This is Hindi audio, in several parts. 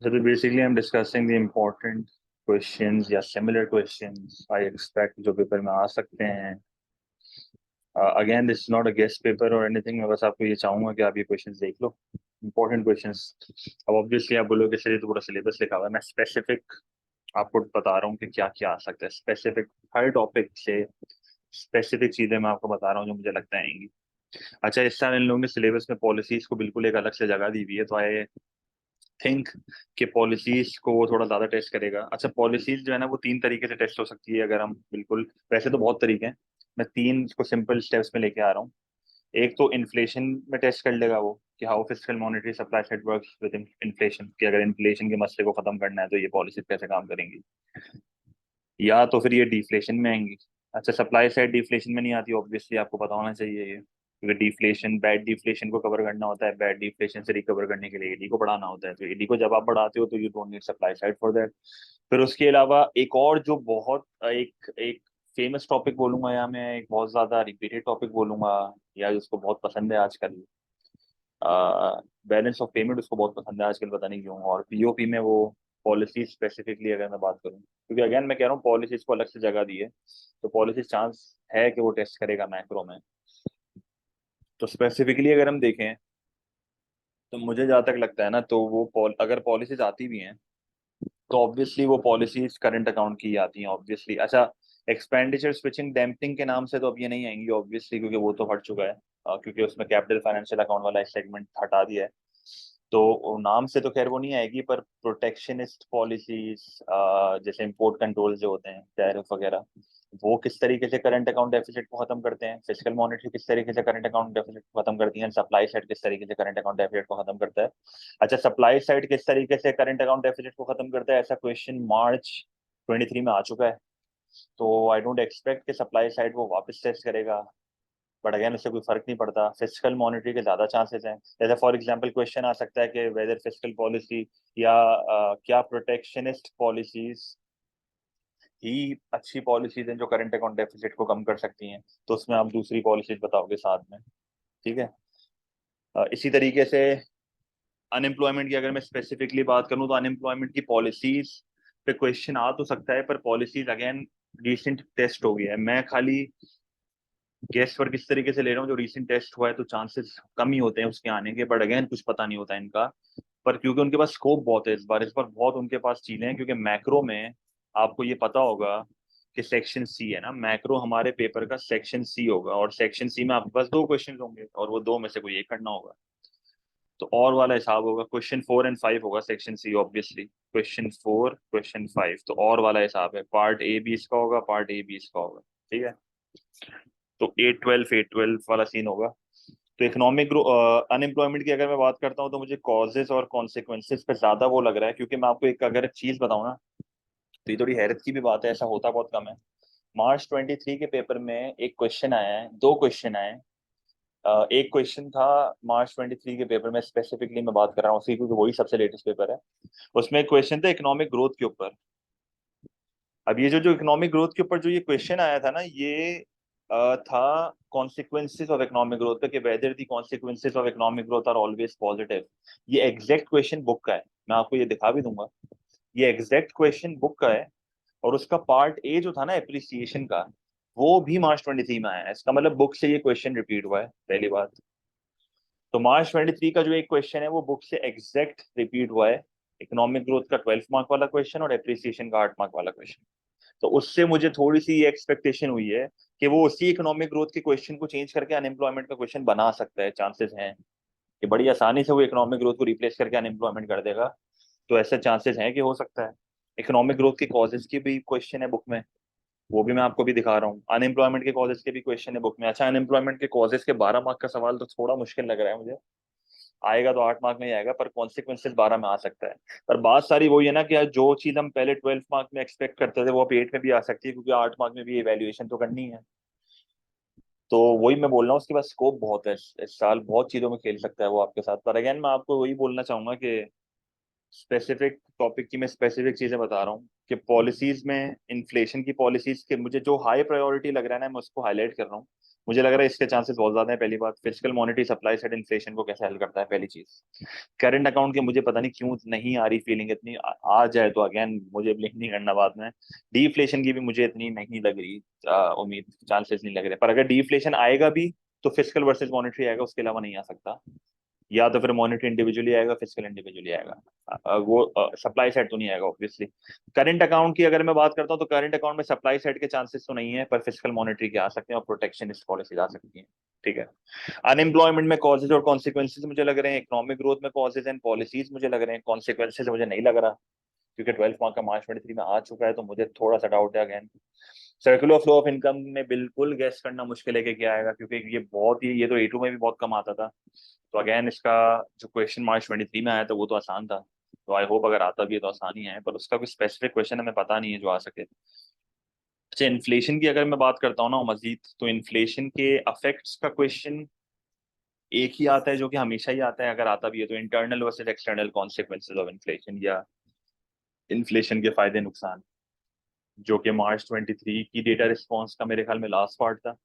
So basically I'm discussing the important questions या similar questions I expect जो पेपर में आ सकते हैं. Again this is not a guest paper or anything. मैं बस आपको ये चाहूंगा कि आप ये questions देख लो. Important questions. अब obviously आप बोलोगे सर तो पूरा सिलेबस लिखा हुआ है. मैं स्पेसिफिक आपको बता रहा हूँ कि क्या क्या आ सकता है. स्पेसिफिक हर टॉपिक से स्पेसिफिक चीजें मैं आपको बता रहा हूँ जो मुझे लगता है आएंगी. अच्छा इस साल इन लोगों ने सिलेबस में पॉलिसीज को बिल्कुल एक अलग से जगह दी हुई है, तो आई थिंक कि पॉलिसीज को वो थोड़ा ज्यादा टेस्ट करेगा. अच्छा पॉलिसीज जो है ना वो तीन तरीके से टेस्ट हो सकती है अगर हम बिल्कुल, वैसे तो बहुत तरीके हैं, मैं तीन को सिंपल स्टेप्स में लेके आ रहा हूँ. एक तो इन्फ्लेशन में टेस्ट कर लेगा वो कि how fiscal monetary supply set works with inflation, कि अगर इन्फ्लेशन के मसले को खत्म करना है तो ये पॉलिसीज कैसे काम करेंगी. या तो फिर ये डिफ्लेशन में आएंगी. अच्छा सप्लाई साइड डिफ्लेशन में नहीं आती ऑब्वियसली, आपको पता होना चाहिए ये, क्योंकि डिफ्लेशन बैड डिफ्लेशन को कवर करना होता है, बैड डिफ्लेशन से रिकवर करने के लिए ईडी को बढ़ाना होता है. तो ईडी को जब आप बढ़ाते हो तो you don't need supply side for that. फिर उसके अलावा एक और जो बहुत एक एक फेमस टॉपिक बोलूंगा या मैं एक बहुत ज्यादा रिपीटेड टॉपिक बोलूंगा या जिसको बहुत पसंद है आजकल, बैलेंस ऑफ पेमेंट उसको बहुत पसंद है आजकल, पता नहीं क्यों. और पीओपी में वो पॉलिसी स्पेसिफिकली अगर मैं बात करूं, क्योंकि अगेन मैं कह रहा हूँ पॉलिसीज को अलग से जगह दी है, तो पॉलिसीज चांस है कि वो टेस्ट करेगा मैक्रो में. तो स्पेसिफिकली अगर हम देखें तो मुझे जहाँ तक लगता है ना, तो वो अगर पॉलिसीज आती भी हैं तो ऑब्वियसली वो पॉलिसीज करंट अकाउंट की आती हैं ऑब्वियसली. अच्छा एक्सपेंडिचर स्विचिंग डैम्पिंग के नाम से तो अब ये नहीं आएंगी ऑब्वियसली, क्योंकि वो तो हट चुका है. क्योंकि उसमें कैपिटल फाइनेंशियल अकाउंट वाला एक सेगमेंट हटा दिया है. तो नाम से तो खैर वो नहीं आएगी, पर प्रोटेक्शनिस्ट पॉलिसीज जैसे इंपोर्ट कंट्रोल जो होते हैं टैरिफ वगैरह, वो किस तरीके से करंट अकाउंट डेफिसिट को खत्म करते हैं, फिजिकल मॉनिटरी किस तरीके से करंट अकाउंट डेफिसिट को खत्म करती है, सप्लाई साइड किस तरीके से करंट अकाउंट डेफिसिट को खत्म करता है. अच्छा सप्लाई साइड किस तरीके से करंट अकाउंट डेफिसिट को खत्म करता है, ऐसा क्वेश्चन मार्च 23 में आ चुका है. तो आई डोंट एक्सपेक्ट कि सप्लाई साइड वो वापस टेस्ट करेगा. बट अगेन उससे कोई फर्क नहीं पड़ता, फिजिकल मॉनिटरी के ज्यादा चांसेस हैं. जैसे फॉर एग्जांपल क्वेश्चन आ सकता है कि वेदर फिजिकल पॉलिसी या क्या प्रोटेक्शनिस्ट पॉलिसीज ही अच्छी पॉलिसीज हैं जो करंट अकाउंट डेफिसिट को कम कर सकती हैं, तो उसमें आप दूसरी पॉलिसीज बताओगे साथ में. ठीक है. इसी तरीके से अनएम्प्लॉयमेंट की अगर मैं स्पेसिफिकली बात करूं तो अनएम्प्लॉयमेंट की पॉलिसीज पे क्वेश्चन आ तो सकता है, पर पॉलिसीज अगेन रिसेंट टेस्ट हो गया है. मैं खाली गेस पर किस तरीके से ले रहा हूँ, जो रिसेंट टेस्ट हुआ है तो चांसेस कम ही होते हैं उसके आने के, बट अगेन कुछ पता नहीं होता है इनका. पर क्योंकि उनके पास स्कोप बहुत है इस बार बहुत उनके पास चीजें हैं, क्योंकि मैक्रो में आपको ये पता होगा कि सेक्शन सी है ना, मैक्रो हमारे पेपर का सेक्शन सी होगा, और सेक्शन सी में आपके पास दो क्वेश्चन होंगे और वो दो में से कोई एक करना होगा. तो और वाला हिसाब होगा, क्वेश्चन 4 और 5 होगा section C obviously, question 4 question 5, तो और वाला हिसाब है, पार्ट ए भी इसका होगा पार्ट ए भी इसका होगा. ठीक है. तो 8-12 वाला सीन होगा. तो इकोनॉमिक अनएम्प्लॉयमेंट की अगर मैं बात करता हूँ तो मुझे कॉजेस और कॉन्सिक्वेंसेस पे ज्यादा वो लग रहा है, क्योंकि मैं आपको एक अगर चीज बताऊँ ना, तो ये थोड़ी हैरत की भी बात है, ऐसा होता बहुत कम है. मार्च 23 के पेपर में एक क्वेश्चन आया है, दो क्वेश्चन आए हैं. एक क्वेश्चन था मार्च 23 के पेपर में, स्पेसिफिकली मैं बात कर रहा हूँ उसी, क्योंकि वही सबसे लेटेस्ट पेपर है. उसमें एक क्वेश्चन था इकोनॉमिक ग्रोथ के ऊपर. अब ये जो जो इकोनॉमिक ग्रोथ के ऊपर जो ये क्वेश्चन आया था ना, ये था कॉन्सिक्वेंसेस ऑफ इकोनॉमिक ग्रोथ पे, कि whether the consequences of economic growth are always positive. ये एग्जैक्ट क्वेश्चन बुक का है, मैं आपको ये दिखा भी दूंगा. ये एग्जैक्ट क्वेश्चन बुक का है. और उसका पार्ट ए जो था ना एप्रिसिएशन का, वो भी मार्च 23 में आया है. इसका मतलब बुक से ये क्वेश्चन रिपीट हुआ है, पहली बात. तो मार्च 23 का जो एक क्वेश्चन है वो बुक से एग्जैक्ट रिपीट हुआ है. इकोनॉमिक ग्रोथ का 12 मार्क वाला क्वेश्चन और एप्रिसिएशन का 8 मार्क वाला क्वेश्चन. तो उससे मुझे थोड़ी सी ये एक्सपेक्टेशन हुई है कि वो उसी इकोनॉमिक ग्रोथ के क्वेश्चन को चेंज करके अनएम्प्लॉयमेंट का क्वेश्चन बना सकता है. चांसेस हैं कि बड़ी आसानी से वो इकोनॉमिक ग्रोथ को रिप्लेस करके अनएम्प्लॉयमेंट कर देगा. तो ऐसे चांसेस हैं कि हो सकता है. इकोनॉमिक ग्रोथ के कॉजेज की भी क्वेश्चन है बुक में, वो भी मैं आपको भी दिखा रहा हूँ. अनएम्प्लॉयमेंट के कॉजेज के भी क्वेश्चन है बुक में. अच्छा अनएम्प्लॉयमेंट के कॉजेज के 12 मार्क का सवाल तो थोड़ा मुश्किल लग रहा है मुझे. आएगा तो 8 मार्क में ही आएगा, पर कॉन्सिक्वेंसेस 12 में आ सकता है. पर बात सारी वही है ना कि यार जो चीज हम पहले 12 मार्क में एक्सपेक्ट करते थे वो अब 8 में भी आ सकती है, क्योंकि 8 मार्क में भी इवेल्युएशन तो करनी है. तो वही मैं बोल रहा हूँ, उसके पास स्कोप बहुत है, इस साल बहुत चीजों में खेल सकता है वो आपके साथ. पर अगेन मैं आपको वही बोलना चाहूंगा कि स्पेसिफिक टॉपिक की मैं स्पेसिफिक चीजें बता रहा हूँ कि पॉलिसीज में इन्फ्लेशन की पॉलिसीज के मुझे जो हाई प्रायोरिटी लग रहा है ना, मैं उसको हाईलाइट कर रहा हूँ. मुझे लग रहा है इसके चांसेस बहुत ज्यादा है। पहली बात, physical monetary supply side inflation को कैसे हल करता है, पहली चीज। करंट अकाउंट की मुझे पता नहीं क्यों नहीं आ रही फीलिंग इतनी, आ जाए तो अगेन मुझे ब्लेम नहीं करना बाद में। डीफ्लेशन की भी मुझे इतनी नहीं लग रही उम्मीद, चांसेस नहीं लग रहे। पर अगर डीफ्लेशन आएगा भी तो फिजिकल वर्सेस मॉनेटरी आएगा, उसके अलावा नहीं आ सकता। या तो फिर मॉनेटरी इंडिविजुअली आएगा, फिजिकल इंडिविजुअली आएगा। वो सप्लाई साइड तो नहीं आएगा ऑब्वियसली। करंट अकाउंट की अगर मैं बात करता हूँ तो करंट अकाउंट में सप्लाई साइड के चांसेस तो नहीं है, पर फिजिकल मॉनेटरी के आ सकते हैं और प्रोटेक्शनिस्ट पॉलिसी आ सकती है। ठीक है। अनएम्प्लॉयमेंट में कॉजेज और कॉन्सिक्वेंसेज मुझे लग रहे हैं, इकोनॉमिक ग्रोथ में कॉजेज एंड पॉलिसीज मुझे लग रहे हैं, कॉन्सिक्वेंसेज मुझे नहीं लग रहा, क्योंकि 12 मार्क का मार्च 23 में आ चुका है, तो मुझे थोड़ा सा डाउट है again. Circular flow of income में बिल्कुल गैस करना मुश्किल है कि क्या आएगा, क्योंकि ये बहुत ही, ये तो A2 में भी बहुत कम आता था। तो अगेन इसका जो क्वेश्चन मार्च 23 में आया था वो तो आसान था, तो आई होप अगर आता भी है तो आसानी है, पर उसका कोई स्पेसिफिक क्वेश्चन हमें पता नहीं है जो आ सके। अच्छा, इन्फ्लेशन की अगर मैं बात करता हूँ ना मजीद, तो इन्फ्लेशन के अफेक्ट्स का क्वेश्चन एक ही आता है जो कि हमेशा ही आता है, अगर आता भी है तो internal versus external consequences of inflation, या इन्फ्लेशन के फायदे नुकसान, जो कि मार्च 23 की डेटा रिस्पॉन्स का मेरे ख्याल में लास्ट पार्ट था।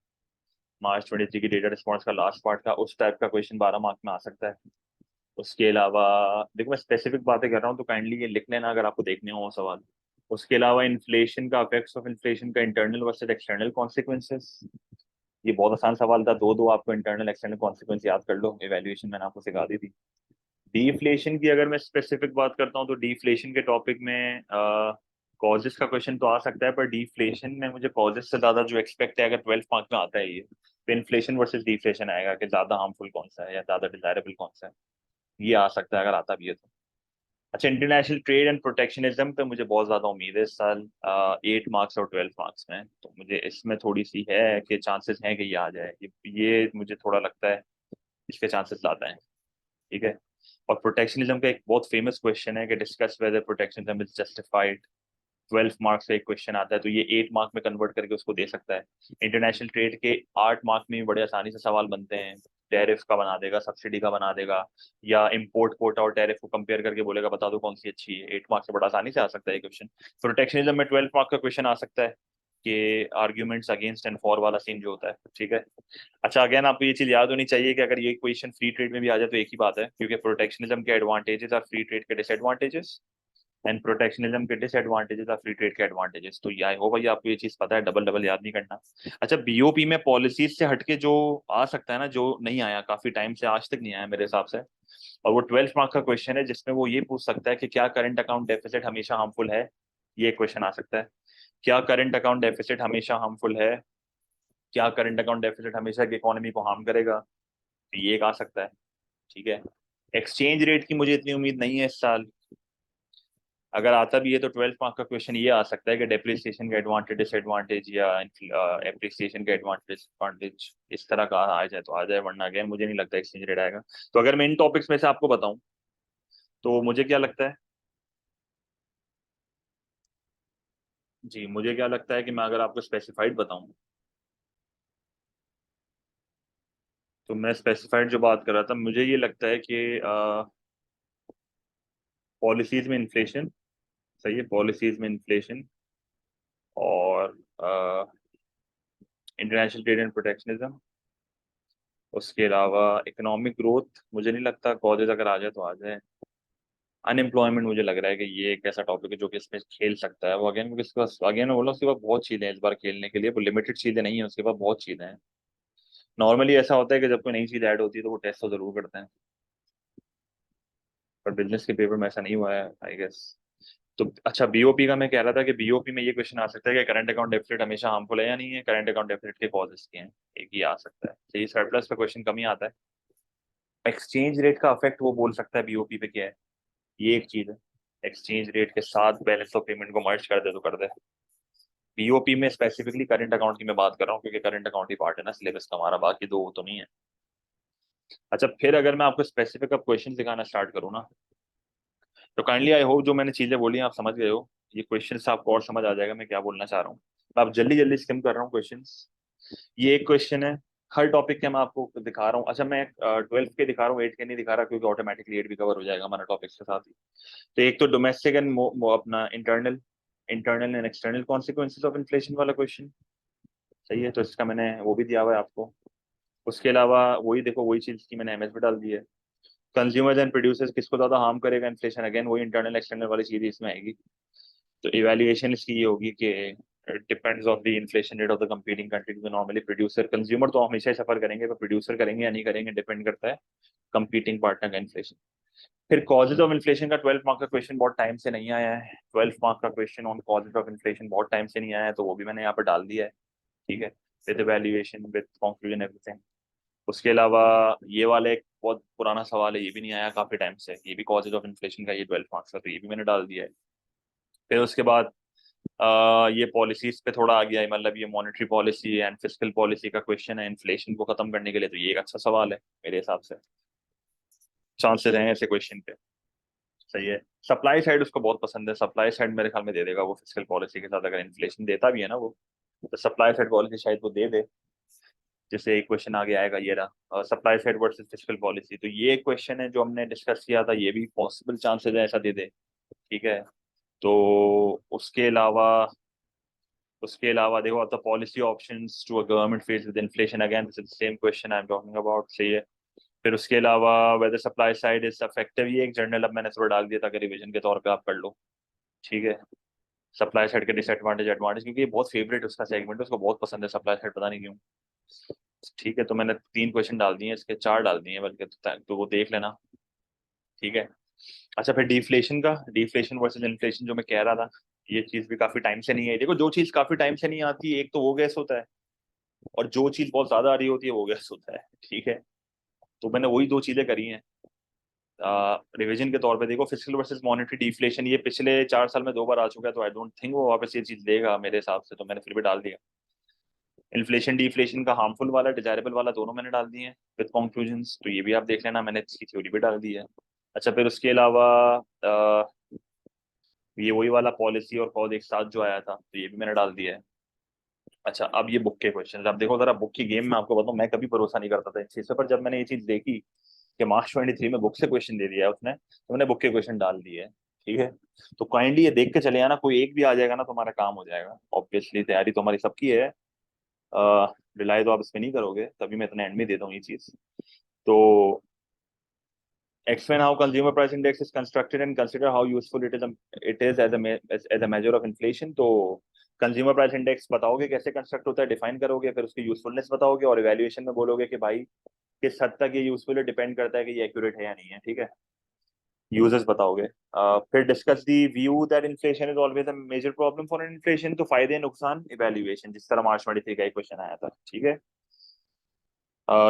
मार्च 23 की डेटा रिस्पॉन्स का लास्ट पार्ट था, उस टाइप का क्वेश्चन 12 मार्क में आ सकता है। उसके अलावा देखो, मैं स्पेसिफिक बातें कर रहा हूँ तो काइंडली ये लिख लेना अगर आपको देखने हो सवाल। उसके अलावा इन्फ्लेशन का, अफेक्ट्स ऑफ इन्फ्लेशन का इंटरनल वर्सेस एक्सटर्नल कॉन्सिक्वेंसेस, ये बहुत आसान सवाल था, दो दो आपको इंटरनल एक्सटर्नल कॉन्सिक्वेंस याद कर लो, इवैल्यूएशन मैंने आपको सिखा दी थी। डीफ्लेशन की अगर मैं स्पेसिफिक बात करता हूँ तो डीफ्लेशन के टॉपिक में कॉजेस का क्वेश्चन तो आ सकता है, पर डीफ्लेशन में मुझे कॉजेस से ज्यादा जो एक्सपेक्ट है, अगर 12 मार्क में आता है ये, तो इन्फ्लेशन वर्सेस डीफ्लेशन आएगा कि ज्यादा हार्मफुल कौन सा है या ज्यादा डिजायरेबल कौन सा है, ये आ सकता है अगर आता भी है तो। अच्छा, इंटरनेशनल ट्रेड एंड प्रोटेक्शनिज्म पे मुझे बहुत ज्यादा उम्मीद है इस साल, 8 मार्क्स और 12 मार्क्स में, तो मुझे इसमें थोड़ी सी है कि चांसेस हैं कि ये आ जाए, ये मुझे थोड़ा लगता है इसके चांसेस ज्यादा हैं। ठीक है। और प्रोटेक्शनिज्म का एक बहुत फेमस क्वेश्चन है कि discuss whether protectionism is justified, 12 marks का एक क्वेश्चन आता है, तो ये 8 मार्क में कन्वर्ट करके उसको दे सकता है। इंटरनेशनल ट्रेड के 8 मार्क में भी बड़े आसानी से सवाल बनते हैं, टैरिफ का बना देगा, सब्सिडी का बना देगा, या इम्पोर्ट कोटा और टैरिफ को कंपेयर करके बोलेगा बता दो कौन सी अच्छी है। 8 मार्क से बड़ा आसानी से आ सकता है क्वेश्चन। प्रोटेक्शनिज्म में 12 मार्क का क्वेश्चन आ सकता है कि आर्ग्यूमेंट्स अगेंस्ट एंड फॉर वाला सीन जो होता है। ठीक है। अच्छा, अगेन आपको ये चीज याद होनी चाहिए कि अगर ये क्वेश्चन फ्री ट्रेड में भी आ जाए तो एक ही बात है, क्योंकि प्रोटेक्शनिज्म के एडवांटेजेस और फ्री ट्रेड के डिसएडवांटेजेस, एंड प्रोटेक्शनिज्म के डिसएडवांटेजेस और फ्री ट्रेड के एडवांटेजेस। तो ये आई होप भाई आपको ये चीज पता है, डबल डबल याद नहीं करना। अच्छा, बीओपी में पॉलिसीज से हटके जो आ सकता है ना, जो नहीं आया काफी टाइम से, आज तक नहीं आया मेरे हिसाब से, और वो 12 मार्क का क्वेश्चन है, जिसमें वो ये पूछ सकता है कि क्या करंट अकाउंट डेफिसिट हमेशा हार्मफुल है। ये क्वेश्चन आ सकता है, क्या करंट अकाउंट डेफिसिट हमेशा हार्मफुल है, क्या करंट अकाउंट डेफिसिट हमेशा की इकोनॉमी को हार्म करेगा, तो ये एक आ सकता है। ठीक है। एक्सचेंज रेट की मुझे इतनी उम्मीद नहीं है इस साल, अगर आता भी है तो 12 मार्क का क्वेश्चन ये आ सकता है कि डेप्रिसिएशन का एडवांटेज डिसएडवांटेज, या एप्रिसिएशन का एडवांटेज डिसएडवांटेज, इस तरह का आ जाए तो आ जाए, वरना अगेन मुझे नहीं लगता एक्सचेंज रेट आएगा। तो अगर मैं इन टॉपिक्स में से आपको बताऊं तो मुझे क्या लगता है, जी मुझे क्या लगता है कि मैं अगर आपको स्पेसिफाइड बताऊं, तो मैं स्पेसिफाइड जो बात कर रहा था, मुझे ये लगता है कि पॉलिसीज में इन्फ्लेशन, सही है, पॉलिसीज में इन्फ्लेशन, और इंटरनेशनल ट्रेड एंड प्रोटेक्शनिज्म, उसके अलावा इकोनॉमिक ग्रोथ मुझे नहीं लगता, कॉजेज अगर आ जाए तो आ जाए। अनएम्प्लॉयमेंट मुझे लग रहा है कि ये एक ऐसा टॉपिक है जो कि इसमें खेल सकता है वो, अगेन क्योंकि इसके पास, अगेन बोला, उसके पास बहुत चीजें हैं इस बार खेलने के लिए, वो लिमिटेड चीजें नहीं है, उसके पास बहुत चीजें हैं। नॉर्मली ऐसा होता है कि जब कोई नई चीज ऐड होती है तो वो टेस्ट तो जरूर करते हैं, पर बिजनेस के पेपर में ऐसा नहीं हुआ है आई गेस। तो अच्छा, बीओपी का मैं कह रहा था कि बीओपी में ये क्वेश्चन आ सकता है कि करंट अकाउंट डेफिसिट हमेशा हार्मफुल है या नहीं है, करंट अकाउंट डेफिसिट के कॉजेस क्या हैं, एक ही आ सकता है। तो ये सरप्लस का क्वेश्चन कम ही आता है। एक्सचेंज रेट का अफेक्ट वो बोल सकता है बीओपी पे क्या है, ये एक चीज है। एक्सचेंज रेट के साथ बैलेंस ऑफ पेमेंट को मर्ज कर दे तो कर दे। बीओपी में स्पेसिफिकली करंट अकाउंट की मैं बात कर रहा हूँ, क्योंकि करंट अकाउंट ही पार्ट है ना सिलेबस का हमारा, बाकी दो तो नहीं है। अच्छा, फिर अगर मैं आपको स्पेसिफिक अब क्वेश्चन दिखाना स्टार्ट करूँ ना, तो काइंडली आई होप जो मैंने चीजें बोली हैं आप समझ गए हो, ये क्वेश्चन से आपको और समझ आ जाएगा मैं क्या बोलना चाह रहा हूँ। मैं आप जल्दी जल्दी स्किम कर रहा हूँ क्वेश्चन। ये एक क्वेश्चन है, हर टॉपिक के मैं आपको दिखा रहा हूँ। अच्छा, मैं 12 के दिखा रहा हूँ, 8 के नहीं दिखा रहा, क्योंकि ऑटोमेटिकली 8 भी कवर हो जाएगा हमारा टॉपिक्स के साथ ही। तो एक तो डोमेस्टिक एंड अपना internal internal and external consequences of inflation वाला क्वेश्चन, सही है, तो इसका मैंने वो भी दिया हुआ है आपको। उसके अलावा वही देखो, वही चीज की मैंने एमएस भी डाल दी है। कंज्यूमर्स एंड प्रोड्यूसर्स किसको ज्यादा हार्म करेगा इन्फ्लेशन, अगेन वही इंटरनल एक्सटर्नल वाली चीज इसमें आएगी। तो इवैल्यूएशन इसकी ये होगी कि depends on the inflation rate of the competing countries में। नॉर्मली प्रोड्यूसर, कंज्यूमर तो हमेशा ही सफर करेंगे, पर प्रोड्यूसर करेंगे या नहीं करेंगे डिपेंड करता है कंपीटिंग पार्टनर का इन्फ्लेशन। फिर कॉजेज ऑफ इन्फ्लेशन का 12 मार्क का क्वेश्चन बहुत टाइम से नहीं आया है। 12 मार्क का question on causes of inflation बहुत टाइम से नहीं आया है, तो वो भी मैंने यहाँ पर डाल दिया है। ठीक है, with evaluation with conclusion everything. उसके अलावा ये वाला एक बहुत पुराना सवाल है, ये भी नहीं आया काफी टाइम से, ये भी कॉजेज ऑफ इन्फ्लेशन का, ये 12 मार्क्स का, तो ये भी मैंने डाल दिया है। फिर उसके बाद ये पॉलिसीज पे थोड़ा आ गया है, मतलब ये monetary policy and fiscal policy का क्वेश्चन है इन्फ्लेशन को खत्म करने के लिए, तो ये एक अच्छा सवाल है मेरे हिसाब से, चांसेस हैं ऐसे क्वेश्चन पे। सही है। सप्लाई साइड उसको बहुत पसंद है, सप्लाई साइड मेरे ख्याल में दे देगा वो फिस्कल पॉलिसी के साथ, अगर इन्फ्लेशन देता भी है ना वो, तो सप्लाई साइड पॉलिसी शायद वो दे दे। जैसे एक क्वेश्चन आगे आएगा ये रहा, supply side versus fiscal policy, तो ये एक क्वेश्चन है जो हमने डिस्कस किया था, ये भी पॉसिबल चांसेस है ऐसा दे दे। ठीक है। तो उसके अलावा, देखो the policy options to a government face with inflation, again this is the same question I am talking about. सही है। फिर उसके अलावा whether supply side is effective, ये एक जर्नल अब मैंने थोड़ा डाल दिया ताकि रिवीजन के तौर पे आप कर लो। ठीक है। सप्लाई साइड के डिसएडवांटेज एडवांटेज, क्योंकि ये बहुत फेवरेट उसका सेगमेंट है, उसको बहुत पसंद है सप्लाई साइड, पता नहीं क्यों। ठीक है, तो मैंने 3 क्वेश्चन डाल दिए, इसके 4 डाल दिए बल्कि, तो वो देख लेना। ठीक है। अच्छा, फिर डिफ्लेशन का, डिफ्लेशन वर्सेस इन्फ्लेशन जो मैं कह रहा था, ये चीज भी काफी टाइम से नहीं है। देखो, जो चीज काफी टाइम से नहीं आती, एक तो वो गैस होता है, और जो चीज बहुत ज्यादा आ रही होती है वो गैस होता है। ठीक है। तो मैंने वही 2 चीजें करी हैं रिवीजन के तौर पे। देखो, फिस्कल वर्सेस मॉनेटरी डिफ्लेशन ये पिछले 4 साल में 2 बार आ चुका है, तो आई डोंट थिंक वो वापस ये चीज देगा मेरे हिसाब से, तो मैंने फिर भी डाल दिया। इन्फ्लेशन डिफ्लेशन का हार्मफुल वाला डिजायरेबल वाला दोनों मैंने डाल दिए हैं विद कंक्लूजंस, तो ये भी आप देख लेना, मैंने इसकी थ्योरी भी डाल दी है। अच्छा, फिर उसके अलावा अ, ये वही वाला पॉलिसी और कॉज एक साथ जो आया था, तो ये भी मैंने डाल दिया है। अच्छा, अब ये बुक के क्वेश्चन, अब देखो जरा बुक की गेम में आपको बताऊं, मैं कभी भरोसा नहीं करता था इस चीज पर, जब मैंने ये चीज देखी कि मार्च 23 में बुक से क्वेश्चन दे दिया है उसने, तो मैंने बुक के क्वेश्चन डाल दिए है। ठीक है। तो काइंडली ये देख के चले आना, कोई एक भी आ जाएगा ना तुम्हारा काम हो जाएगा, ऑब्वियसली तैयारी तो हमारी सबकी है। रिलाई तो आप इसमें नहीं करोगे, तभी मैं इतना एंड में देता हूँ ये चीज। तो explain how consumer price index is constructed and consider how useful it is as a measure of inflation। तो कंज्यूमर प्राइस इंडेक्स बताओगे कैसे कंस्ट्रक्ट होता है, डिफाइन करोगे, फिर उसकी यूजफुलनेस बताओगे, और इवैल्यूएशन में बोलोगे कि भाई किस हद तक ये यूजफुल है, डिपेंड करता है कि ये एक्यूरेट है या नहीं है। ठीक है। यूजर्स बताओगे। फिर discuss the view that inflation is always a major problem for inflation, तो फायदे नुकसान इवैल्यूएशन, जिस तरह मार्च 23 का एक क्वेश्चन आया था। ठीक है।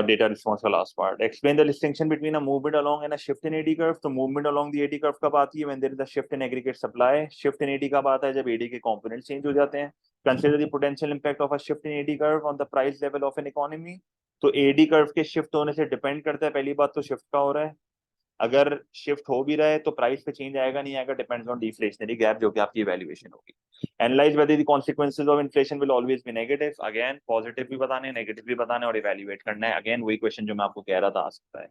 Data response का last part. Explain the distinction between a movement along and a shift in AD curve. तो movement along the AD curve कब आती है? When there is a shift in aggregate supply. Shift in AD कब आता है? जब AD के components change हो जाते हैं। Consider the potential impact of a shift in AD curve on the price level of an economy. तो AD curve के shift होने से depend करता है, पहली बात तो shift का हो रहा है, अगर शिफ्ट हो भी रहा है तो प्राइस पे चेंज आएगा नहीं आएगा, डिपेंड्स ऑन डिफ्लेशनरी गैप, जो कि आपकी इवैल्यूएशन होगी। Analyse weather the consequences of inflation will always be negative, again positive भी बताने नेगेटिव भी बताने, और इवैल्यूएट करना है, अगेन वही क्वेश्चन जो मैं आपको कह रहा था आ सकता है।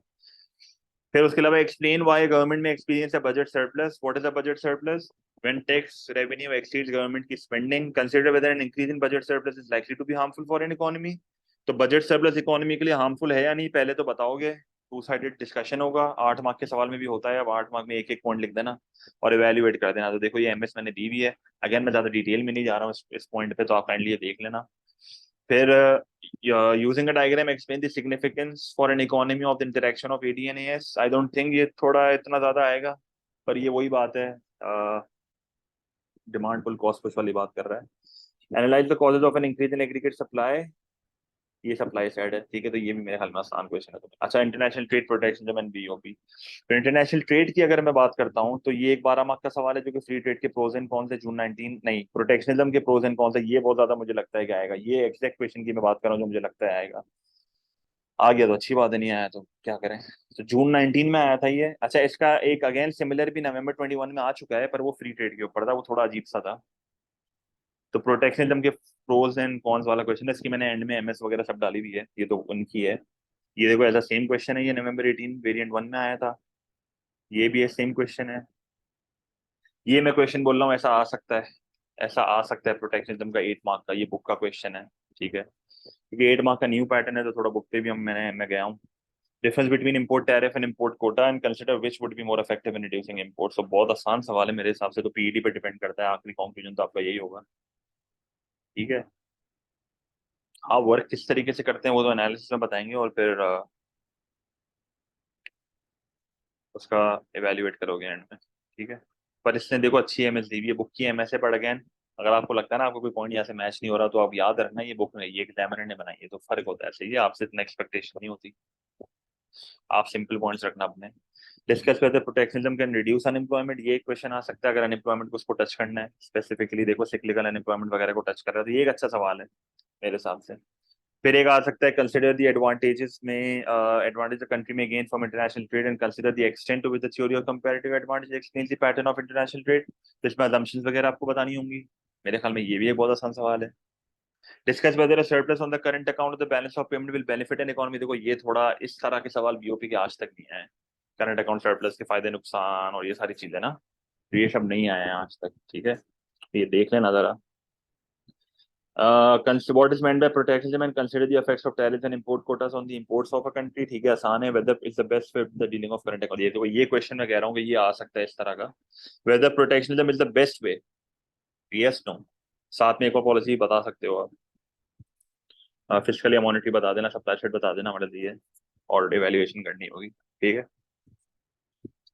फिर उसके अलावा एक्सप्लेन व्हाई गवर्नमेंट में experience a budget surplus, what is a budget surplus, when tax revenue exceeds government की spending, consider whether an increase in budget surplus is likely to be harmful for an economy. तो बजट सरप्लस इकोनॉमी के लिए हार्मफुल है या नहीं, पहले तो बताओगे, टू साइडेड डिस्कशन होगा, 8 मार्क के सवाल में भी होता है, अब 8 मार्क में एक एक पॉइंट लिख देना और इवेल्युएट कर देना। तो देखो ये एमएस मैंने दी हुई है, अगेन मैं ज्यादा डिटेल में नहीं जा रहा हूँ इस पॉइंट पे, तो आप काइंडली ये देख लेना। फिर using a diagram explain the significance for an economy of the interaction of AD and AS, I don't think ये थोड़ा इतना ज्यादा आएगा, पर ये वही बात है, डिमांड पुल कॉस्ट पुश वाली बात कर रहा है। Analyse the causes of N increase in aggregate supply, ये सप्लाई साइड है। ठीक है, तो ये भी मेरे ख्याल में आसान क्वेश्चन है। तो अच्छा, इंटरनेशनल ट्रेड प्रोटेक्शन जो मैंने बीओपी, तो इंटरनेशनल ट्रेड की अगर मैं बात करता हूँ, तो ये एक 12 मार्क का सवाल है, जो कि फ्री ट्रेड के प्रोज एंड कॉन्स है, जून 19 नहीं, प्रोटेक्शनिज्म के प्रोज एंड कॉन्स है, ये बहुत ज्यादा मुझे लगता है कि आएगा, ये एग्जैक्ट क्वेश्चन की मैं बात कर रहा हूँ जो मुझे लगता है आएगा। आ गया तो अच्छी बात है, नहीं आया तो क्या करें। तो जून 19 में आया था ये। अच्छा, इसका एक अगेन सिमिलर भी नवंबर 21 में आ चुका है, पर वो फ्री ट्रेड के ऊपर था, वो थोड़ा अजीब सा था। तो प्रोटेक्शनिज्म के प्रोज एंड कॉन्स वाला क्वेश्चन है, इसकी मैंने एंड में एमएस वगैरह सब डाली हुई है, ये तो उनकी है। ये देखो ऐसा सेम क्वेश्चन है, ये नवंबर 18 वेरिएंट 1 में आया था, ये भी है सेम क्वेश्चन है। ये मैं क्वेश्चन बोल रहा हूँ ऐसा आ सकता है, ऐसा आ सकता है, प्रोटेक्शनिज्म का 8 मार्क का ये बुक का क्वेश्चन है। ठीक है, क्योंकि 8 मार्क का न्यू पैटर्न है तो थोड़ा बुक पे भी मैं गया हूँ। Difference between import tariff and import quota and consider which would be more effective in reducing import. तो बहुत आसान सवाल है मेरे हिसाब से, तो पीईटी पे डिपेंड करता है, आखिरी कंक्लूजन तो आपका यही होगा। ठीक है, हाँ वर्क किस तरीके से करते हैं वो तो एनालिसिस में बताएंगे, और फिर उसका इवेल्युएट करोगे एंड में। ठीक है, पर इसने देखो अच्छी एमएस दी हुई है, बुक की एमएस है, बट अगेन अगर आपको लगता है ना आपको कोई पॉइंट यहाँ से मैच नहीं हो रहा, तो आप याद रखना ये बुक में ये एग्जामिनर ने बनाई है, तो फर्क होता है, सही है, आपसे इतना एक्सपेक्टेशन नहीं होती, आप सिंपल पॉइंट्स रखना अपने। Discuss whether protectionism can reduce unemployment, ये एक क्वेश्चन आ सकता है अगर अनएम्प्लॉयमेंट को उसको टच करना है स्पेसिफिकली, देखो सिक्लिकल अनएम्प्लॉयमेंट वगैरह को टच कर रहा है, तो ये एक अच्छा सवाल है मेरे हिसाब से। फिर एक आ सकता है consider the advantages may, advantage the country may gain from international trade and consider the extent to with the theory of comparative advantage explain the pattern of international trade. तो इसमें assumptions वगैरह आपको बतानी होंगी, मेरे ख्याल में ये भी एक बहुत आसान सवाल है। Discuss whether a surplus on the current account the balance of payment will benefit an economy, देखो ये थोड़ा इस तरह के सवाल बीओपी के आज तक नहीं आए, करंट अकाउंट सरप्लस के फायदे नुकसान और ये सारी चीजें ना, तो ये सब नहीं आए हैं आज तक। ठीक है, ये देख लेना जरा। what is meant by protectionism and consider the effects of tariffs and import quotas on the imports of a country। ठीक है, आसान है। whether is the best fit the dealing of current account, ये तो ये क्वेश्चन मैं कह रहा हूँ कि ये आ सकता है इस तरह का, whether protectionism is the best way, yes no, साथ में एक और पॉलिसी बता सकते हो आप, फिजिकल या मॉनेटरी बता देना, सप्लाई साइड बता देना, हमारे लिए और इवेल्युएशन करनी होगी। ठीक है,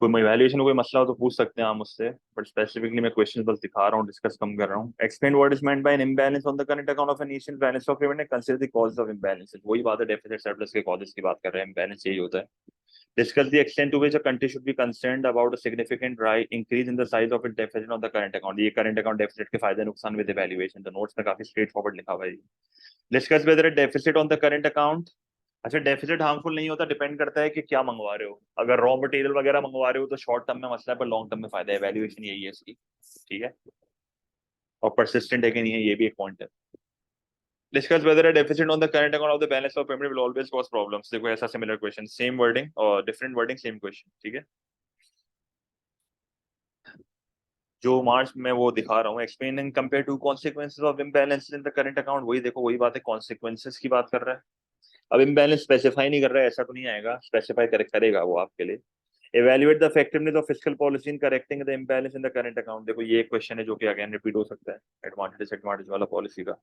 कोई इवैल्यूएशन कोई मसला हो तो पूछ सकते हैं आप मुझसे, बट स्पेसिफिकली मैं क्वेश्चन बस दिखा रहा हूँ, डिस्कस कम कर रहा हूँ। Explain what is meant by an imbalance on the current account of an Asian balance of payment and consider the causes of imbalance, वही बात है, डेफिसिट सरप्लस के कॉजेस की बात कर रहे हैं, इम्बैलेंस यही होता है। Discuss the extent to which a country should be concerned about a significant right increase in the size of it deficit of the current account, ये करंट अकाउंट डेफिसिट के फायदे नुकसान विद इवैल्यूएशन, तो नोट्स में काफी स्ट्रेट फॉरवर्ड लिखा हुआ है। Discuss weather deficit on the current account, अच्छा डेफिसिट हार्मफुल नहीं होता, डिपेंड करता है कि क्या मंगवा रहे हो, अगर रॉ मटेरियल वगैरह मंगवा रहे हो तो शॉर्ट टर्म में मसला है, पर लॉन्ग टर्म में फायदा है, वैल्यूएशन यही है इसकी। ठीक है, और परसिस्टेंट है कि नहीं है ये भी एक पॉइंट है। Discuss whether a deficit on the current account of the balance of payment will always cause problems, देखो ऐसा सिमिलर क्वेश्चन, सेम वर्डिंग और डिफरेंट वर्डिंग सेम क्वेश्चन। ठीक है, जो मार्च में वो दिखा रहा हूँ, explain and compare two consequences of imbalance in the current account, वही देखो वही बात है, कॉन्सिक्वेंसेज की बात कर रहा है। अब इम्बैलेंस स्पेसिफाई नहीं कर रहा है ऐसा तो नहीं आएगा, स्पेसिफाई करेगा वो आपके लिए। Evaluate the effectiveness of fiscal policy in correcting the imbalance in the current account, देखो ये एक क्वेश्चन है जो कि अगेन रिपीट हो सकता है, एडवांटेज डिसएडवांटेज वाला पॉलिसी का।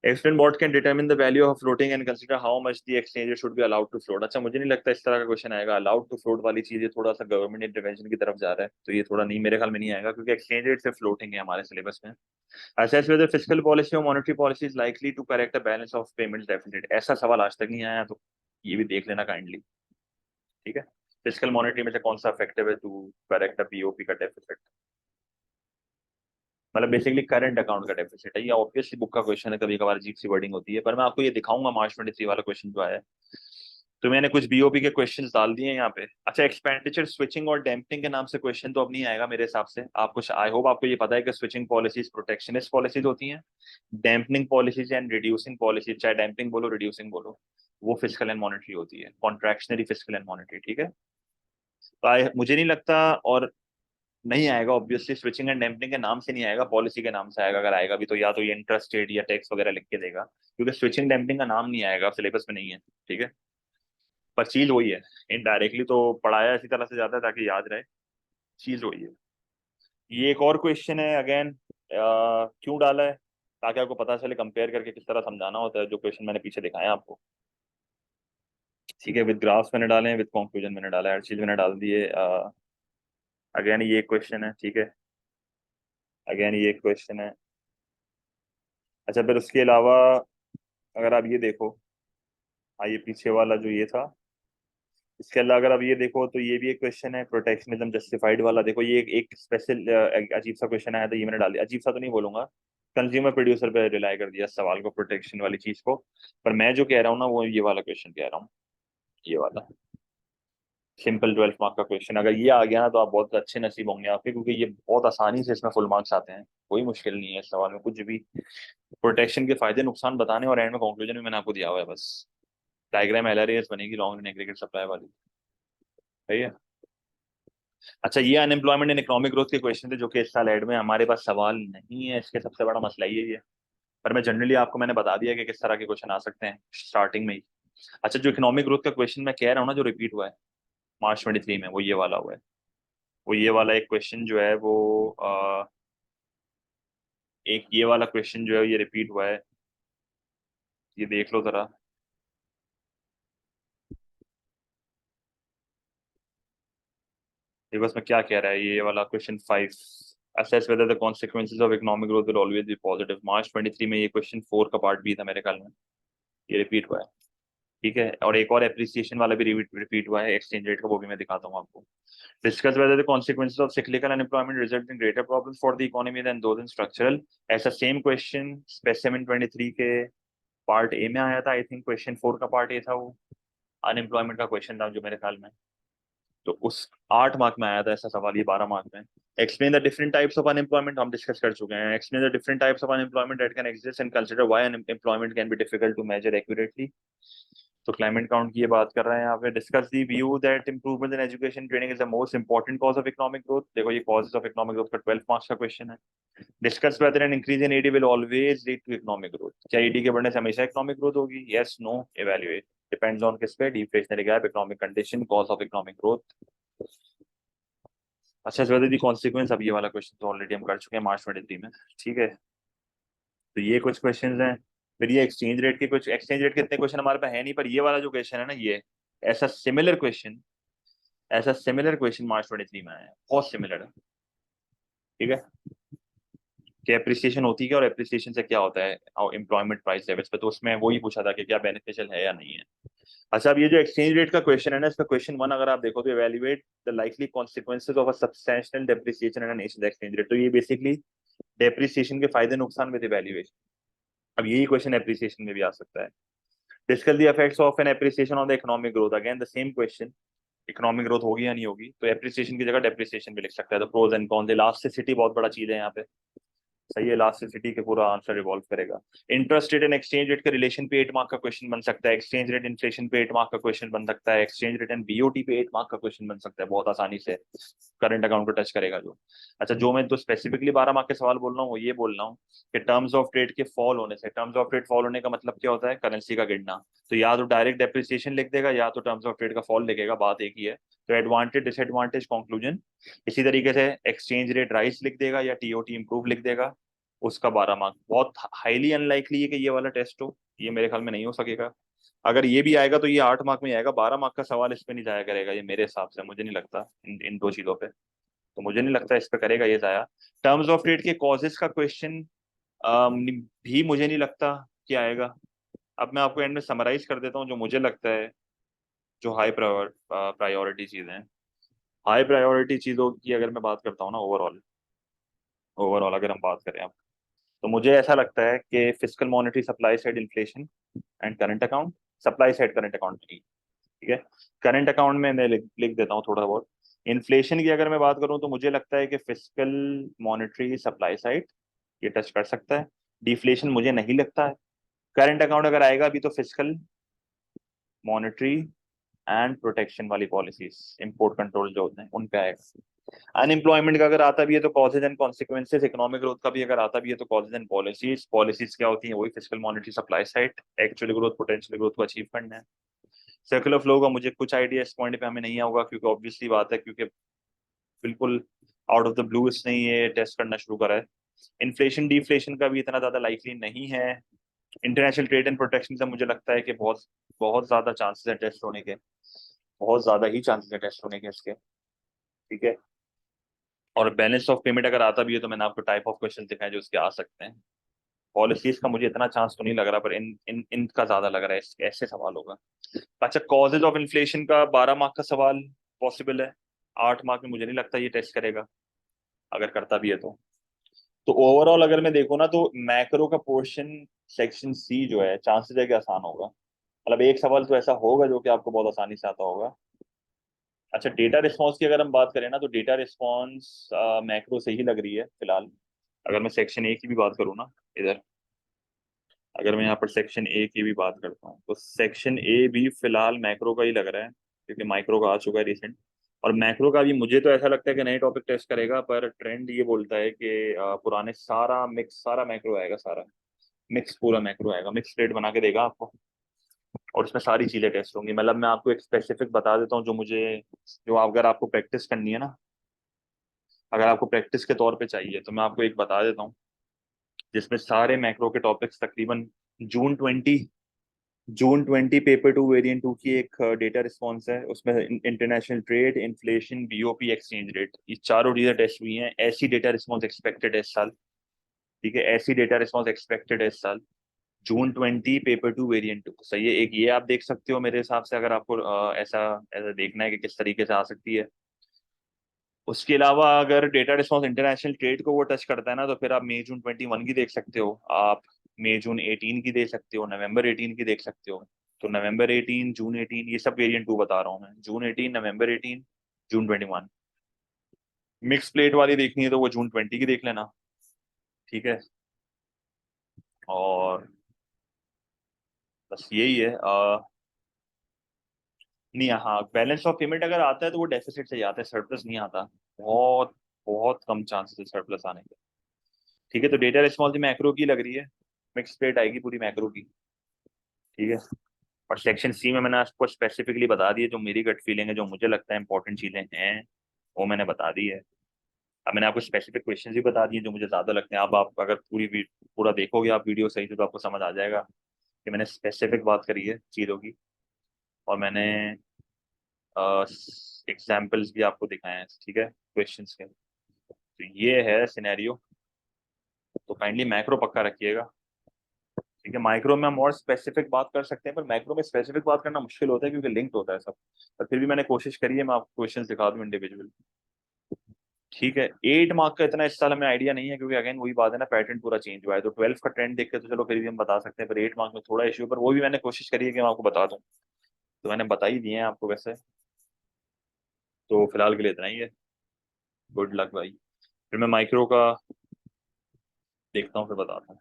Explain what can determine the value of floating and consider how much the exchange should be allowed to float। अच्छा मुझे नहीं लगता इस तरह का क्वेश्चन आएगा, अलाउड टू फ्लोट वाली चीज ये थोड़ा सा गवर्नमेंट इंटरवेंशन की तरफ जा रहा है, तो ये थोड़ा नहीं, मेरे ख्याल में नहीं आएगा, क्योंकि एक्सचेंज रेट से फ्लोटिंग है हमारे सिलेबस में। Assess whether fiscal policy or monetary policy is likely to correct a balance of payments deficit, ऐसा सवाल आज तक नहीं आया, तो ये भी देख लेना काइंडली। ठीक है, फिजिकल मॉनिटरी में से कौन सा इफेक्टिव है टू करेक्ट अ पीओपी का डेफिसिट, मतलब बेसिकली करंट अकाउंट का डेफिसिट है, ये ऑब्वियसली बुक का क्वेश्चन है, कभी कभार अजीब सी वर्डिंग होती है, पर मैं आपको ये दिखाऊंगा मार्च 23 वाला क्वेश्चन जो आया है, तो मैंने कुछ बीओपी के क्वेश्चंस डाल दिए हैं यहाँ पे। अच्छा, एक्सपेंडिचर स्विचिंग और डैम्पिंग के नाम से क्वेश्चन तो अब नहीं आएगा मेरे हिसाब से, आपको आई होप आपको ये पता है कि स्विचिंग पॉलिसीज प्रोटेक्शनिस्ट पॉलिसीज होती हैं, dampening policies and reducing policies, चाहे डैम्पिंग बोलो रिड्यूसिंग बोलो, वो फिजिकल एंड मॉनिटरी होती है, कॉन्ट्रैक्शनरी फिजिकल एंड मॉनिटरी। ठीक है, तो मुझे नहीं लगता, और नहीं आएगा ऑब्वियसली, स्विचिंग एंड डैम्पिंग के नाम से नहीं आएगा, पॉलिसी के नाम से आएगा, अगर आएगा भी तो या तो ये इंटरेस्ट रेट या टैक्स वगैरह लिख के देगा, क्योंकि स्विचिंग डैम्पिंग का नाम नहीं आएगा, सिलेबस में नहीं है। ठीक है, पर चीज वही है, इनडायरेक्टली तो पढ़ाया इसी तरह से जाता है ताकि याद रहे, चीज वही है। ये एक और क्वेश्चन है अगेन, क्यों डाला है, ताकि आपको पता चले कंपेयर करके किस तरह समझाना होता है, जो क्वेश्चन मैंने पीछे दिखाया आपको। ठीक है, विद ग्राफ्स मैंने डाले हैं, विद कंक्लूजन मैंने डाला है, हर चीज मैंने डाल दी है। अगेन ये क्वेश्चन है, ठीक है, अगेन ये क्वेश्चन है। अच्छा, फिर उसके अलावा अगर आप ये देखो, हाँ ये पीछे वाला जो ये था, इसके अलावा अगर आप ये देखो तो ये भी एक क्वेश्चन है, प्रोटेक्शनिज्म जस्टिफाइड वाला, देखो ये एक स्पेशल अजीब सा क्वेश्चन आया था, ये मैंने डाल दिया, अजीब सा तो नहीं बोलूंगा, कंज्यूमर प्रोड्यूसर पे रिलाई कर दिया सवाल को, प्रोटेक्शन वाली चीज को, पर मैं जो कह रहा हूँ ना वो ये वाला क्वेश्चन कह रहा हूँ, ये वाला सिंपल 12 मार्क का क्वेश्चन, अगर ये आ गया ना तो आप बहुत अच्छे नसीब होंगे आपके, क्योंकि ये बहुत आसानी से इसमें फुल मार्क्स आते हैं, कोई मुश्किल नहीं है इस सवाल में कुछ भी, प्रोटेक्शन के फायदे नुकसान बताने और एंड में कंक्लूजन भी मैंने आपको दिया हुआ है बस, डायग्राम एलआरएस बनेगी लॉन्ग रन एग्रीगेट सप्लाई वाली, सही है। अच्छा, ये अनएम्प्लॉयमेंट एंड इकोनॉमिक ग्रोथ के क्वेश्चन थे जो कि इस साल एड में हमारे पास सवाल नहीं है, इसके सबसे बड़ा मसला ये है, पर मैं जनरली आपको मैंने बता दिया कि किस तरह के क्वेश्चन आ सकते हैं स्टार्टिंग में ही। अच्छा, जो इकोनॉमिक ग्रोथ का क्वेश्चन मैं कह रहा हूँ ना, जो रिपीट हुआ है मार्च 23 में, वो ये वाला हुआ है। वो ये वाला एक क्वेश्चन जो है वो एक ये वाला क्वेश्चन जो है ये रिपीट हुआ है। ये देख लो जरा। ये बस में क्या कह रहा है ये वाला question 5, assess whether the consequences of economic growth will always be positive। मार्च 23 में ये क्वेश्चन 4 का पार्ट भी था मेरे ख्याल में, ये रिपीट हुआ है। ठीक है, और एक और एप्रिसिएशन वाला भी रिपीट हुआ है एक्सचेंज रेट का, वो भी मैं दिखाता हूँ आपको। Discuss whether the consequences of cyclical unemployment result in greater problems for the economy than those in structural. ऐसा सेम क्वेश्चन स्पेसिमेन 23 के पार्ट ए में आया था, आई थिंक क्वेश्चन 4 का पार्ट ए था वो, अनएम्प्लॉयमेंट का क्वेश्चन था जो मेरे ख्याल में। तो उस 8 मार्क में आया था ऐसा सवाल, ये 12 मार्क में। Explain the different types of unemployment हम डिस्कस कर चुके हैं। Explain the different types of unemployment that can exist and consider why unemployment can be difficult to measure accurately. तो क्लाइमेट काउंट की ये बात कर रहे हैं यहाँ पे। Discuss the view that improvement in education training is the most important cause of economic growth. देखो ये कॉजेज ऑफ इकोनॉमिक ग्रोथ का 12 मार्क्स का क्वेश्चन है। Discuss whether an increase in AD will always lead to economic growth. क्या ईडी के बढ़ने से हमेशा इकोनॉमिक ग्रोथ होगी? Yes, no, evaluate. Depends on किस पे? Deflationary gap, economic condition, cause of economic growth. अच्छा, वेदर दी कॉन्सिक्वेंस, अब ये वाला क्वेश्चन तो ऑलरेडी हम कर चुके हैं मार्च 23 में। ठीक है, तो ये कुछ क्वेश्चंस हैं। फिर ये एक्सचेंज रेट के कुछ, एक्सचेंज रेट के इतने क्वेश्चन हमारे पास है नहीं, पर ये वाला जो क्वेश्चन है ना, ये ऐसा सिमिलर क्वेश्चन, ऐसा सिमिलर क्वेश्चन मार्च 23 में आया है, बहुत सिमिलर है। ठीक है, कि एप्रिसिएशन होती है और एप्रिसिएशन से क्या होता है एम्प्लॉयमेंट प्राइस लेवल्स पे, तो उसमें वही पूछा था कि क्या बेनिफिशियल है या नहीं है। अच्छा, अब ये जो एक्सचेंज रेट का क्वेश्चन है ना, इसका क्वेश्चन 1 अगर आप देखो तो evaluate the likely consequences of a substantial depreciation in a national exchange rate. तो ये बेसिकली डेप्रिसिएशन के फायदे नुकसान विद इवैल्यूएशन। अब यही क्वेश्चन एप्रिसिएशन में भी आ सकता है। Discuss the effects of an appreciation on the economic growth, again the same question. Economic growth होगी या नहीं होगी, तो एप्रिसिएशन की जगह डेप्रिसिएशन भी लिख सकता है। तो प्रोज एंड कॉन्स, इलास्टिसिटी बहुत बड़ा चीज है यहाँ पे। सही है, इलास्टिसिटी के पूरा आंसर रिवॉल्व करेगा। Interest rate and exchange rate के रिलेशन पे 8 मार्क का क्वेश्चन बन सकता है। एक्सचेंज रेट इन्फ्लेशन पे 8 मार्क का क्वेश्चन बन सकता है। एक्सचेंज रेट एंड बीओटी पे 8 मार्क का क्वेश्चन बन सकता है बहुत आसानी से, करंट अकाउंट को टच करेगा जो। अच्छा, जो मैं तो स्पेसिफिकली 12 मार्क के सवाल बोल रहा हूँ वो ये बोल रहा हूँ कि टर्म्स ऑफ ट्रेड के फॉल होने से, टर्म्स ऑफ ट्रेड फॉल होने का मतलब क्या होता है? करेंसी का गिरना। तो या तो डायरेक्ट डेप्रिसिएशन लिख देगा या तो टर्म्स ऑफ ट्रेड का फॉल लिखेगा, बात एक ही है। तो एडवांटेज डिसएडवांटेज कंक्लूजन। इसी तरीके से एक्सचेंज रेट राइस लिख देगा या टीओटी इंप्रूव लिख देगा, उसका 12 मार्क। बहुत हाईली अनलाइकली है कि ये वाला टेस्ट हो, ये मेरे ख्याल में नहीं हो सकेगा। अगर ये भी आएगा तो ये 8 मार्क में ही आएगा, 12 मार्क का सवाल इस पे नहीं जाया करेगा ये मेरे हिसाब से, मुझे नहीं लगता इन दो चीजों पे। तो मुझे नहीं लगता इस पे करेगा ये जाया। टर्म्स ऑफ ट्रेड के कॉजेस का क्वेश्चन भी मुझे नहीं लगता कि आएगा। अब मैं आपको एंड में समराइज कर देता हूँ जो मुझे लगता है, जो हाई प्रायोरिटी चीजें हैं। हाई प्रायोरिटी चीजों की अगर मैं बात करता हूँ ना, ओवरऑल, ओवरऑल अगर हम बात करें अब, तो मुझे ऐसा लगता है कि physical monetary, supply side inflation and current account. Supply side current account नहीं, ठीक है। करंट अकाउंट में मैं लिख देता हूँ थोड़ा बहुत। इन्फ्लेशन की अगर मैं बात करूँ तो मुझे लगता है कि फिजिकल मॉनेटरी सप्लाई साइड ये टच कर सकता है। डिफ्लेशन मुझे नहीं लगता है। करंट अकाउंट अगर आएगा भी तो फिजिकल मॉनेटरी एंड प्रोटेक्शन वाली पॉलिसीज, इंपोर्ट कंट्रोल जो होते हैं उन पे आएगा। अनएम्प्लॉयमेंट का अगर आता भी है तो causes and consequences. Economic growth का भी अगर आता भी है तो कॉजेज एंड पॉलिसीज। पॉलिसीज क्या होती हैं? वही physical monetary supply side, actual growth potential growth को अचीव करना है। सर्कुलर फ्लो का मुझे कुछ आइडिया इस पॉइंट पे हमें नहीं होगा, क्योंकि ऑब्वियसली बात है, क्योंकि बिल्कुल आउट ऑफ द ब्लू इसने ये टेस्ट करना शुरू करा है। इन्फ्लेशन डिफ्लेशन का भी इतना ज्यादा लाइकली नहीं है। इंटरनेशनल ट्रेड एंड प्रोटेक्शन से मुझे लगता है कि बहुत बहुत ज्यादा चांसेस है टेस्ट होने के, बहुत ज्यादा ही चांसेस है टेस्ट होने के इसके। ठीक है, और बैलेंस ऑफ पेमेंट अगर आता भी है तो मैंने आपको टाइप ऑफ क्वेश्चन दिखाए जो उसके आ सकते हैं। पॉलिसीज का मुझे इतना चांस तो नहीं लग रहा, पर इन इन इनका ज्यादा लग रहा है, ऐसे सवाल होगा। अच्छा, कॉजेज ऑफ इन्फ्लेशन का 12 मार्क का सवाल पॉसिबल है। 8 मार्क में मुझे नहीं लगता ये टेस्ट करेगा, अगर करता भी है तो ओवरऑल अगर मैं देखूँ ना तो मैक्रो का पोर्शन सेक्शन सी जो है, चांसेस है कि आसान होगा। मतलब एक सवाल तो ऐसा होगा जो कि आपको बहुत आसानी से आता होगा। अच्छा, डेटा रिस्पॉन्स की अगर हम बात करें ना तो डेटा रिस्पॉन्स मैक्रो से ही लग रही है फिलहाल। अगर मैं सेक्शन ए की भी बात करूँ ना, इधर अगर मैं यहाँ पर सेक्शन ए की भी बात करता हूँ तो सेक्शन ए भी फिलहाल मैक्रो का ही लग रहा है, क्योंकि माइक्रो का आ चुका है रिसेंट। और मैक्रो का भी मुझे तो ऐसा लगता है कि नए टॉपिक टेस्ट करेगा, पर ट्रेंड ये बोलता है कि पुराने सारा मिक्स, सारा मैक्रो आएगा सारा। मिक्स पूरा मैक्रो आएगा, मिक्स प्लेट बना के देगा आपको, और उसमें सारी चीजें टेस्ट होंगी। मतलब मैं आपको एक स्पेसिफिक बता देता हूँ जो मुझे, जो अगर आपको प्रैक्टिस करनी है ना, अगर आपको प्रैक्टिस के तौर पे चाहिए तो मैं आपको एक बता देता हूँ, जिसमें सारे मैक्रो के टॉपिक्स तकरीबन जून 20 जून 20 पेपर 2 वेरिएंट 2 की एक डेटा रिस्पॉन्स है, उसमें international trade, inflation, BOP, exchange rate, ये चारों चीजें टेस्ट हुई हैं। ऐसी डेटा रिस्पॉन्स एक्सपेक्टेड है इस साल, ठीक है, ऐसी डेटा रिस्पॉन्स एक्सपेक्टेड है इस साल। जून 20 पेपर 2 वेरिएंट 2 सही है, एक ये आप देख सकते हो मेरे हिसाब से, अगर आपको ऐसा ऐसा देखना है कि किस तरीके से आ सकती है। उसके अलावा अगर डेटा रिस्पॉन्स इंटरनेशनल ट्रेड को वो टच करता है ना, तो फिर आप मई जून 21 की देख सकते हो, आप मई जून 18 की देख सकते हो, नवंबर 18 की देख सकते हो। तो नवंबर 18, जून 18, ये सब वेरिएंट 2 बता रहा हूँ मैं, जून 18, नवंबर 18, जून 21। मिक्स प्लेट वाली देखनी है तो वो जून 20 की देख लेना, ठीक है। और बस यही है। नहीं, हाँ, बैलेंस ऑफ पेमेंट अगर आता है तो वो डेफिसिट से ही आता है, सरप्लस नहीं आता। बहुत बहुत कम चांसेस है सरप्लस आने के, ठीक है। तो डेटा रिस्पॉन्स मैक्रो की लग रही है, मिक्स प्लेट आएगी पूरी मैक्रो की, ठीक है। और सेक्शन सी में मैंने आपको स्पेसिफिकली बता दिया जो मेरी गट फीलिंग है, जो मुझे लगता है इंपॉर्टेंट चीजें हैं, वो मैंने बता दी है। अब मैंने आपको स्पेसिफिक क्वेश्चन भी बता दिए जो मुझे ज्यादा लगते हैं। अब आप अगर पूरा देखोगे आप वीडियो सही से, तो आपको समझ आ जाएगा कि मैंने स्पेसिफिक बात करी है चीज़ों की, और मैंने एग्जाम्पल्स भी आपको दिखाए हैं, ठीक है, क्वेश्चंस के। तो ये है सिनेरियो, तो काइंडली मैक्रो पक्का रखिएगा, ठीक है। माइक्रो में हम और स्पेसिफिक बात कर सकते हैं, पर मैक्रो में स्पेसिफिक बात करना मुश्किल होता है क्योंकि लिंक्ड होता है सब। पर फिर भी मैंने कोशिश करी है, मैं आपको क्वेश्चन दिखा दूं इंडिविजुअल, ठीक है। 8 मार्क का इतना इस साल हमें आइडिया नहीं है, क्योंकि अगेन वही बात है ना, पैटर्न पूरा चेंज हुआ है। तो 12 का ट्रेंड देख के तो चलो फिर भी हम बता सकते हैं, पर 8 मार्क में थोड़ा इश्यू, पर वो भी मैंने कोशिश करी है कि मैं आपको बता दूं। तो मैंने बता ही दिए हैं आपको वैसे। तो फिलहाल के लिए इतना ही है। गुड लक भाई। फिर मैं माइक्रो का देखता हूँ, फिर बताता हूँ।